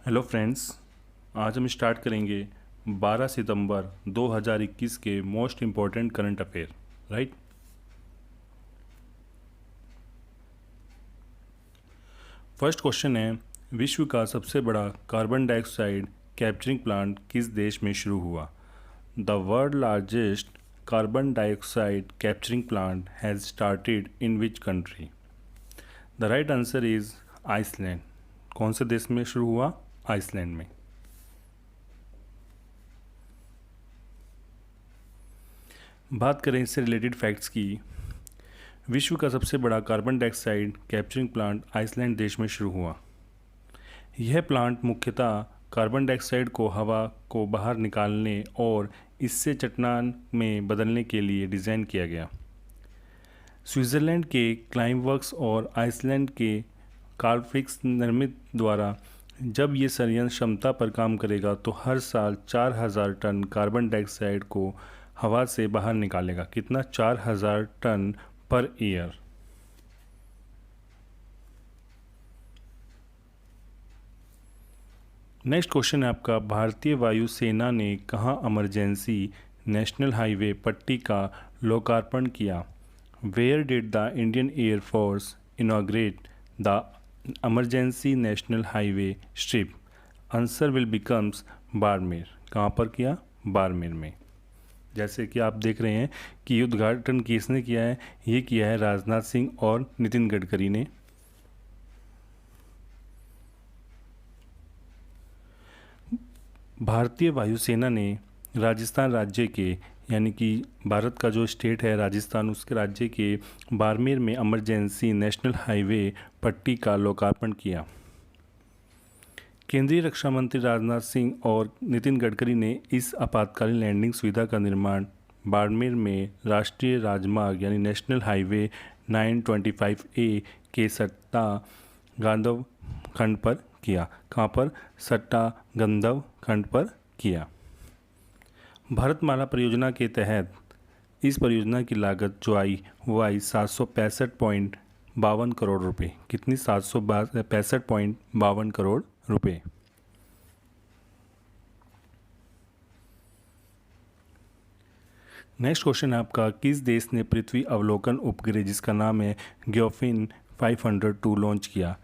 Hello friends. आज हम start करेंगे 12 सितंबर 2021 के most important current affair. Right. First question है, विश्व का सबसे बड़ा कार्बन डाइऑक्साइड कैप्चरिंग प्लांट किस देश में शुरू हुआ? The world largest carbon dioxide capturing plant has started in which country? The right answer is Iceland. कौन से देश में शुरू हुआ? आइसलैंड में। बात करें इससे रिलेटेड फैक्ट्स की। विश्व का सबसे बड़ा carbon dioxide capturing plant Iceland देश में शुरू हुआ। यह प्लांट मुख्यतः कार्बन डाइऑक्साइड को हवा को बाहर निकालने और इससे चट्टान में बदलने के लिए डिज़ाइन किया गया। स्विट्ज़रलैंड के क्लाइमवर्क्स और आइसलैंड के कार्लफ्रिक्स निर्मित द्वारा जब ये संयंत्र क्षमता पर काम करेगा तो हर साल 4000 टन कार्बन डाइऑक्साइड को हवा से बाहर निकालेगा। कितना? 4000 ton per year. Next question है आपका, भारतीय वायुसेना ने कहाँ इमरजेंसी नेशनल हाईवे पट्टी का लोकार्पण किया? Where did the Indian Air Force inaugurate the emergency national highway strip? Answer will becomes Barmer. कहाँ पर किया? बाड़मेर में। जैसे कि आप देख रहे हैं कि ये उद्घाटन किसने किया है? ये किया है राजनाथ सिंह और नितिन गडकरी ने। भारतीय वायुसेना ने राजस्थान राज्य के, यानी कि भारत का जो स्टेट है राजस्थान, उसके राज्य के बाड़मेर में इमरजेंसी नेशनल हाईवे पट्टी का लोकार्पण किया। केंद्रीय रक्षा मंत्री राजनाथ सिंह और नितिन गडकरी ने इस आपातकालीन लैंडिंग सुविधा का निर्माण बाड़मेर में राष्ट्रीय राजमार्ग यानी नेशनल हाईवे 925A के सट्टा गांधव खंड पर किया। कहाँ पर? सट्टा गंधव खंड पर किया। भारतमाला परियोजना के तहत इस परियोजना की लागत जो आई वो आई 765.52 करोड़ रुपए। कितनी? 765.52 करोड़ रुपए। नेक्स्ट क्वेश्चन है आपका, किस देश ने पृथ्वी अवलोकन उपग्रह जिसका नाम है ग्योफिन 502 लॉन्च किया?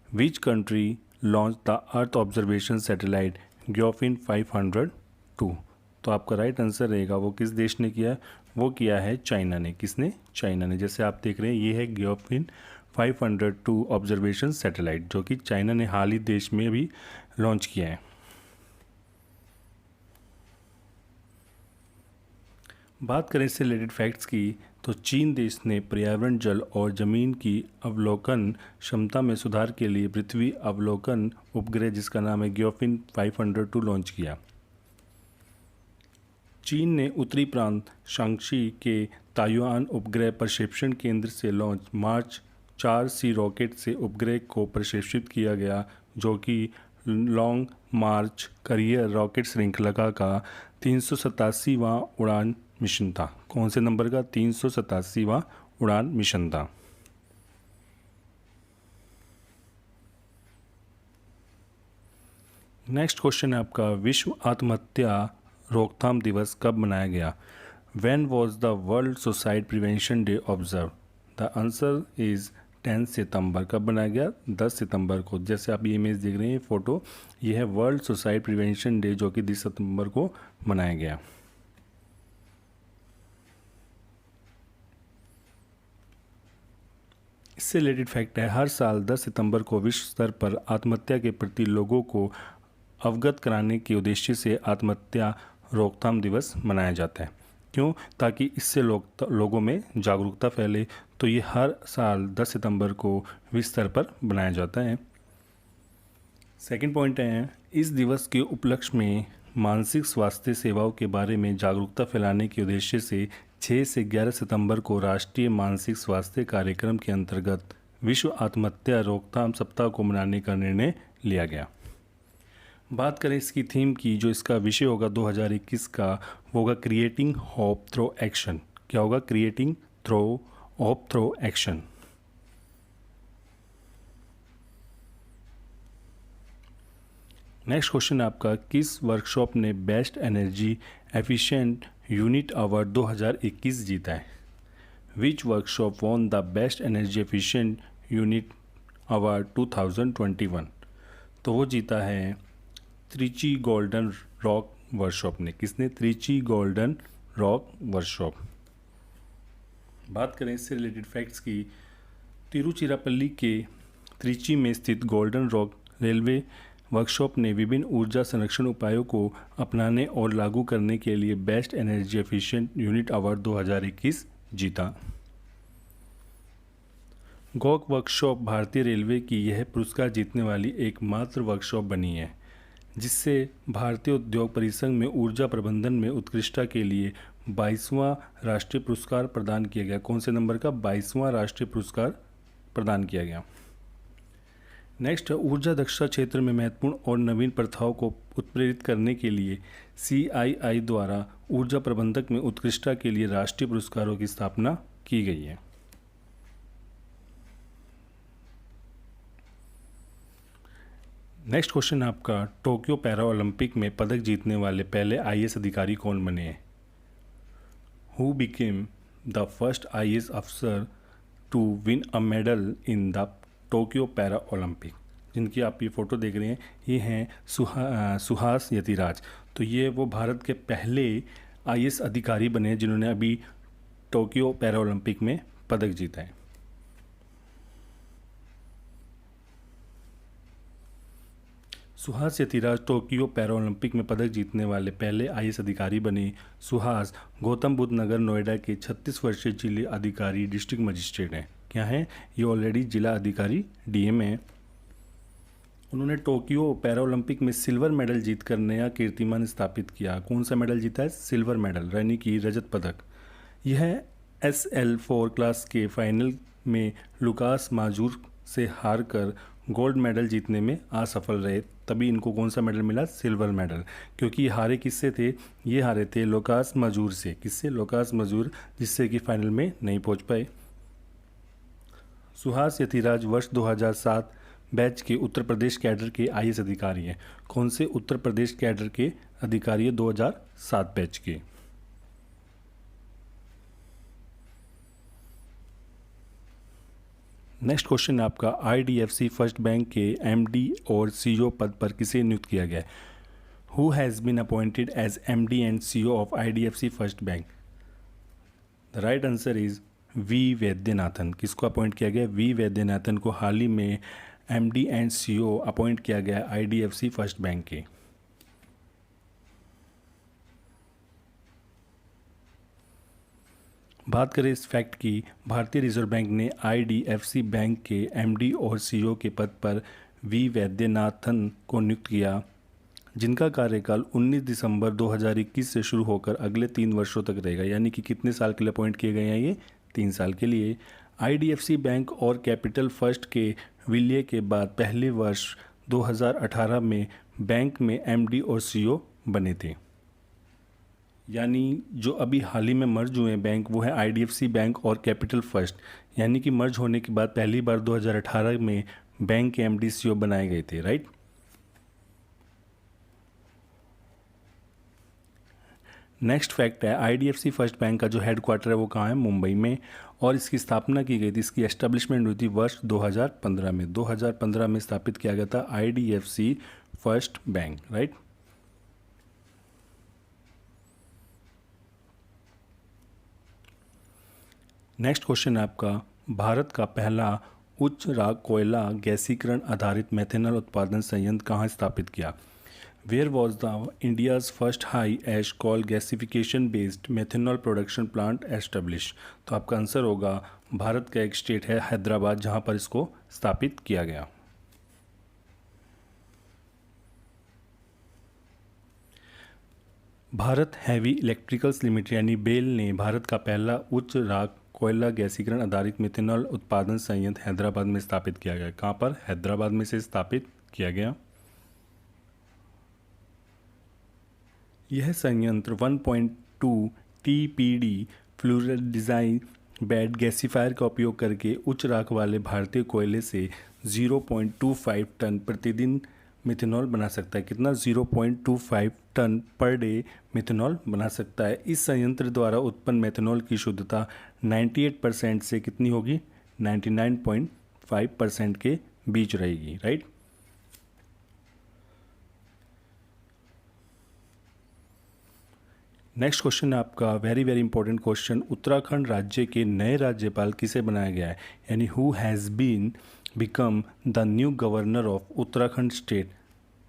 Which country launch the earth observation satellite Gaofen 502? तो आपका राइट आंसर रहेगा वो किस देश ने किया? वो किया है चाइना ने। किसने? चाइना ने। जैसे आप देख रहे हैं ये है ग्योफिन 502 ऑब्जर्वेशन सैटेलाइट जो कि चाइना ने हाल ही देश में भी लॉन्च किया है। बात करें इससे रिलेटेड फैक्ट्स की तो चीन देश ने पर्यावरण, जल और जमीन की अवलोकन क्षमता में सुधार के लिए पृथ्वी अवलोकन उपग्रह जिसका नाम है ग्योफिन 502 लॉन्च किया। चीन ने उत्तरी प्रांत शांक्षी के ताइवान उपग्रह प्रक्षेपण केंद्र से लॉन्च मार्च 4C रॉकेट से उपग्रह को प्रक्षेपित किया गया जो कि लॉन्ग मार्च करियर रॉकेट श्रृंखला का 387वां उड़ान मिशन था। कौन से नंबर का? 387वां उड़ान मिशन था। नेक्स्ट क्वेश्चन है आपका, विश्व आत्महत्या रोकथाम दिवस कब मनाया गया? When was the world suicide prevention day observe? The answer is 10 सितंबर। कब बनाया गया? 10 सितंबर को। जैसे आप ये इमेज देख रहे हैं फोटो, ये है वर्ल्ड सुसाइड प्रिवेंशन डे जो कि 10 सितंबर को मनाया गया। इससे रिलेटेड फैक्ट है, हर साल 10 सितंबर को विश्व स्तर पर आत्महत्या के प्रति लोगों को अवगत कराने के उद्देश्य से आत्महत्या रोकथाम दिवस मनाया जाता है। क्यों? ताकि इससे लोगों में जागरूकता फैले। तो ये हर साल 10 सितंबर को विश्व स्तर पर बनाया जाता है। सेकंड पॉइंट है, इस दिवस के उपलक्ष्य में मानसिक स्वास्थ्य सेवाओं के बारे में जागरूकता फैलाने के उद्देश्य से 6 से 11 सितंबर को राष्ट्रीय मानसिक स्वास्थ्य कार्यक्रम के अंतर्गत विश्व आत्महत्या रोकथाम सप्ताह को मनाने का निर्णय लिया गया। बात करें इसकी थीम की, जो इसका विषय होगा 2021 का, वो होगा क्रिएटिंग होप थ्रू एक्शन। क्या होगा? Creating hope through action. Next question आपका, किस वर्कशॉप ने best energy efficient unit award 2021 जीता है? Which workshop won the best energy efficient unit award 2021? तो वो जीता है त्रिची गोल्डन रॉक वर्कशॉप ने। किसने? Trichy golden rock workshop. बात करें इससे रिलेटेड फैक्ट्स की, तिरुचिरापल्ली के त्रिची में स्थित गोल्डन रॉक रेलवे वर्कशॉप ने विभिन्न ऊर्जा संरक्षण उपायों को अपनाने और लागू करने के लिए best energy efficient unit award 2021 जीता। गॉक वर्कशॉप भारतीय रेलवे की यह पुरस्कार जीतने वाली एकमात्र वर्कशॉप बनी है जिससे भारतीय उद्योग परिसंघ में ऊर्जा प्रबंधन में उत्कृष्टता के लिए 22वां राष्ट्रीय पुरस्कार प्रदान किया गया। कौन से नंबर का? 22वां राष्ट्रीय पुरस्कार प्रदान किया गया। नेक्स्ट, ऊर्जा दक्षता क्षेत्र में महत्वपूर्ण और नवीन प्रथाओं को उत्प्रेरित करने के लिए CII द्वारा ऊर्जा प्रबंधक में उत्कृष्टता के लिए राष्ट्रीय पुरस्कारों की स्थापना की गई है। नेक्स्ट क्वेश्चन आपका, टोक्यो पैरा ओलंपिक में पदक जीतने वाले पहले IAS अधिकारी कौन बने हैं? Who became the first IAS अफसर to win a medal in the Tokyo para Olympic? जिनकी आप ये फ़ोटो देख रहे हैं ये हैं सुहास यतिराज। तो ये वो भारत के पहले IAS अधिकारी बने हैं जिन्होंने अभी टोक्यो पैरा ओलंपिक में पदक जीता है। Suhas Yathiraj Tokyo para Olympic में पदक जीतने वाले पहले IAS अधिकारी बने। सुहास गौतम बुद्ध नगर नोएडा के 36 वर्षीय जिला अधिकारी डिस्ट्रिक्ट मजिस्ट्रेट हैं। क्या है ये? ऑलरेडी जिला अधिकारी DM है। उन्होंने टोक्यो पैरा ओलंपिक में सिल्वर मेडल जीतकर नया कीर्तिमान स्थापित किया। कौन सा मेडल जीता है? सिल्वर मेडल, यानी कि रजत पदक। यह SL4 क्लास के फाइनल में लुकास माजूर से हारकर गोल्ड मेडल जीतने में असफल रहे, तभी इनको कौन सा मेडल मिला? Silver medal. क्योंकि ये हारे किससे थे? ये हारे थे लुकास माजूर से। किससे? लुकास माजूर, जिससे कि फाइनल में नहीं पहुंच पाए। सुहास यतिराज वर्ष 2007 बैच के उत्तर प्रदेश कैडर के IAS अधिकारी हैं। कौन से उत्तर प्रदेश कैडर के अधिकारी है? 2007 बैच के। नेक्स्ट क्वेश्चन आपका, IDFC फर्स्ट बैंक के MD और CEO पद पर किसे नियुक्त किया गया है? Who has been appointed as MD and CEO of IDFC first bank? The right answer is V Vaidyanathan. किसको अपॉइंट किया गया? V वैद्यनाथन को हाल ही में MD एंड CEO अपॉइंट किया गया IDFC फर्स्ट बैंक के। बात करें इस फैक्ट की, भारतीय रिजर्व बैंक ने IDFC बैंक के MD और CEO के पद पर V वैद्यनाथन को नियुक्त किया, जिनका कार्यकाल 19 दिसंबर 2021 से शुरू होकर अगले 3 वर्षों तक रहेगा। यानी कि कितने साल के लिए अपॉइंट किए गए हैं? ये 3 साल के लिए। IDFC बैंक और कैपिटल फर्स्ट के विलय के बाद पहले वर्ष 2018 में बैंक में MD और CEO बने थे। यानी जो अभी हाल ही में मर्ज हुए हैं बैंक, वो है IDFC बैंक और कैपिटल फर्स्ट। यानी कि मर्ज होने के बाद पहली बार 2018 में बैंक के MD CEO बनाए गए थे, राइट। नेक्स्ट फैक्ट है, IDFC फर्स्ट बैंक का जो हेडक्वार्टर है वो कहाँ है? मुंबई में। और इसकी स्थापना की गई थी, इसकी एस्टेब्लिशमेंट हुई थी वर्ष 2015 में। 2015 में स्थापित किया गया था IDFC first bank, right. Next question आपका, भारत का पहला उच्च राग कोयला गैसीकरण आधारित मेथेनॉल उत्पादन संयंत्र कहाँ स्थापित किया? Where was the India's first high ash coal gasification based methanol production plant establish? तो आपका आंसर होगा भारत का एक स्टेट है हैदराबाद, जहाँ पर इसको स्थापित किया गया। भारत हैवी इलेक्ट्रिकल्स लिमिटेड यानी बेल ने भारत का पहला उच्च राग कोयला गैसीकरण आधारित मेथेनॉल उत्पादन संयंत्र हैदराबाद में स्थापित किया गया। कहाँ पर? हैदराबाद में से स्थापित किया गया। यह संयंत्र 1.2 TPD फ्लूरिडाइज्ड बेड गैसीफायर का उपयोग करके उच्च राख वाले भारतीय कोयले से 0.25 टन प्रतिदिन मिथेनॉल बना सकता है। कितना? 0.25 टन पर डे मिथेनॉल बना सकता है। इस संयंत्र द्वारा उत्पन्न मेथनॉल की शुद्धता 98% से कितनी होगी? 99.5% के बीच रहेगी, राइट। नेक्स्ट क्वेश्चन है आपका very very important question. Uttarakhand राज्य के नए राज्यपाल किसे बनाया गया है? यानी who has been become the new governor of Uttarakhand state?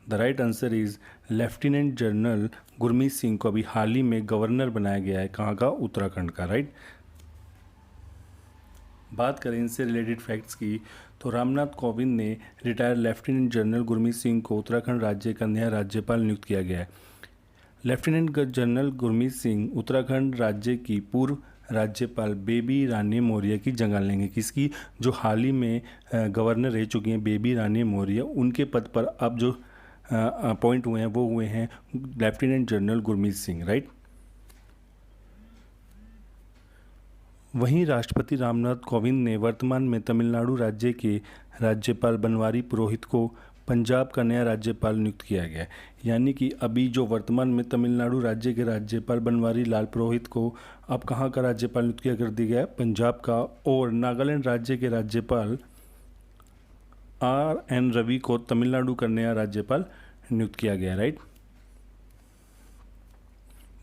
The right answer is lieutenant general Gurmeet Singh को अभी हाल ही में गवर्नर बनाया गया है। कहाँ का? उत्तराखंड का, राइट। बात करें इनसे रिलेटेड फैक्ट्स की तो रामनाथ कोविंद ने retired lieutenant general Gurmeet Singh को उत्तराखंड राज्य का नया राज्यपाल नियुक्त किया गया है। लेफ्टिनेंट जनरल गुरमीत सिंह उत्तराखंड राज्य की पूर्व राज्यपाल बेबी रानी मौर्य की जगह लेंगे। किसकी? जो हाल ही में गवर्नर रह चुकी हैं बेबी रानी मौर्य, उनके पद पर अब जो अपॉइंट हुए हैं वो हुए हैं lieutenant general Gurmeet Singh, right. वहीं राष्ट्रपति रामनाथ कोविंद ने वर्तमान में तमिलनाडु राज्य के राज्यपाल बनवारी पुरोहित को पंजाब का नया राज्यपाल नियुक्त किया गया है। यानी कि अभी जो वर्तमान में तमिलनाडु राज्य के राज्यपाल बनवारी लाल पुरोहित को अब कहाँ का राज्यपाल नियुक्त किया कर दिया गया है? पंजाब का। और नागालैंड राज्य के राज्यपाल RN रवि को तमिलनाडु का नया राज्यपाल नियुक्त किया गया, राइट।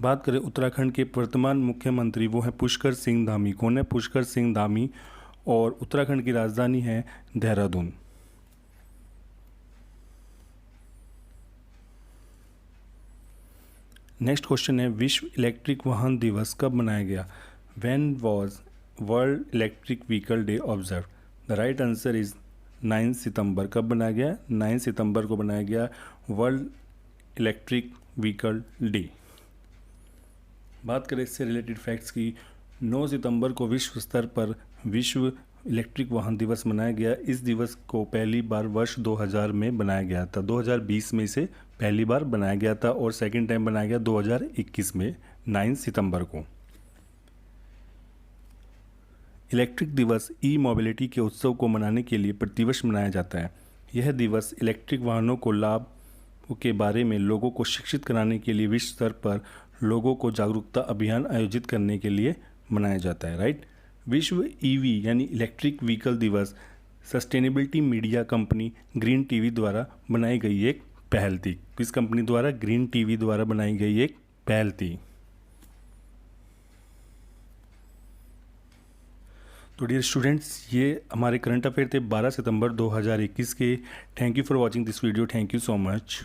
बात करें उत्तराखंड के वर्तमान मुख्यमंत्री, वो हैं पुष्कर सिंह धामी। कौन है? पुष्कर सिंह धामी। और उत्तराखंड की राजधानी है देहरादून। नेक्स्ट क्वेश्चन है विश्व इलेक्ट्रिक वाहन दिवस कब मनाया गया? When was world electric vehicle day observe? The right answer is 9 सितंबर। कब बनाया गया? 9 सितंबर को बनाया गया वर्ल्ड इलेक्ट्रिक व्हीकल डे। बात करें इससे रिलेटेड फैक्ट्स की 9 सितंबर को विश्व स्तर पर विश्व इलेक्ट्रिक वाहन दिवस मनाया गया। इस दिवस को पहली बार वर्ष 2000 में बनाया गया था। 2020 में इसे पहली बार बनाया गया था और सेकंड टाइम बनाया गया 2021 में 9 सितंबर को। इलेक्ट्रिक दिवस ई मोबिलिटी के उत्सव को मनाने के लिए प्रतिवर्ष मनाया जाता है। यह दिवस इलेक्ट्रिक वाहनों को लाभ के बारे में लोगों को शिक्षित कराने के लिए विश्व स्तर पर लोगों को जागरूकता अभियान आयोजित करने के लिए मनाया जाता है, राइट। विश्व ईवी यानी इलेक्ट्रिक व्हीकल दिवस sustainability media company green TV द्वारा बनाई गई एक पहल थी। किस कंपनी द्वारा? ग्रीन टीवी द्वारा बनाई गई एक पहल थी। तो डियर स्टूडेंट्स, ये हमारे करंट अफेयर थे 12 सितंबर 2021 के। Thank you for watching this video. Thank you so much.